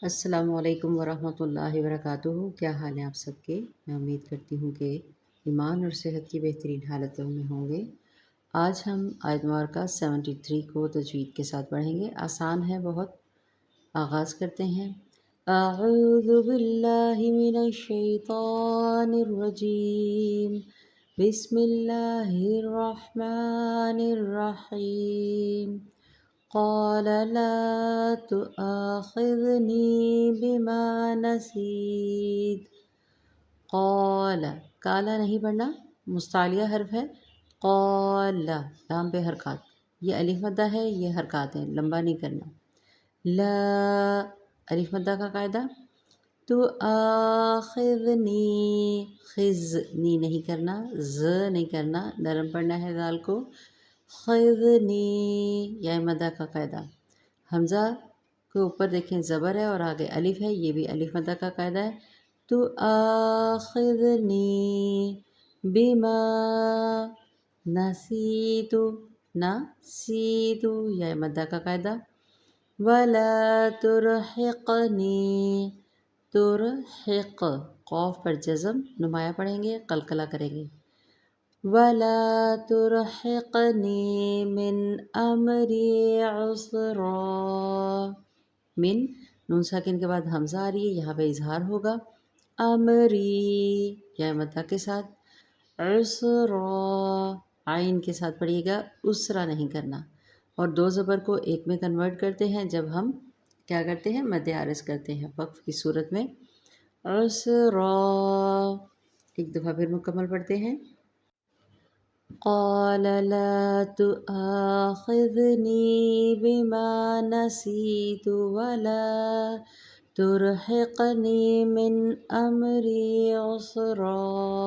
السلام علیکم ورحمۃ اللہ وبرکاتہ۔ کیا حال ہیں آپ سب کے؟ میں امید کرتی ہوں کہ ایمان اور صحت کی بہترین حالتوں میں ہوں گے۔ آج ہم آیت مبارکہ 73 کو تجوید کے ساتھ پڑھیں گے۔ آسان ہے بہت۔ آغاز کرتے ہیں۔ اعوذ باللہ من الشیطان الرجیم، بسم اللہ الرحمن الرحیم۔ قال لا تؤاخذنی بما نسیت۔ قال، کالا نہیں پڑھنا، مستعلیہ حرف ہے۔ قال، لام پہ حرکات، یہ الف مدہ ہے، یہ حرکات ہیں، لمبا نہیں کرنا۔ لا، الف مدہ کا قاعدہ۔ تؤاخذنی، خذنی نہیں کرنا، ز نہیں کرنا، نرم پڑھنا ہے دال کو۔ خذنی، یا مدہ کا قاعدہ۔ حمزہ کے اوپر دیکھیں زبر ہے اور آگے الف ہے، یہ بھی الف مدہ کا قاعدہ ہے۔ تؤاخذنی بما نسیت، نسیت، یا مدہ کا قاعدہ۔ ولا ترحقنی، ترحق، قوف پر جزم، نمایاں پڑھیں گے، قلقلہ کریں گے۔ ولا ترحقنی من امری عسرا، من، نون ساکن کے بعد حمزہ آ رہی ہے، یہاں پہ اظہار ہوگا۔ امری، یا مدہ کے ساتھ۔ عسرا، عین کے ساتھ پڑھیے گا، اسرا نہیں کرنا۔ اور دو زبر کو ایک میں کنورٹ کرتے ہیں جب ہم کیا کرتے ہیں؟ مد عارض کرتے ہیں وقف کی صورت میں۔ عسرا، ایک دفعہ پھر مکمل پڑھتے ہیں۔ قال لا تؤاخذنی بما نسیت ولا ترحقنی من امری عسرا۔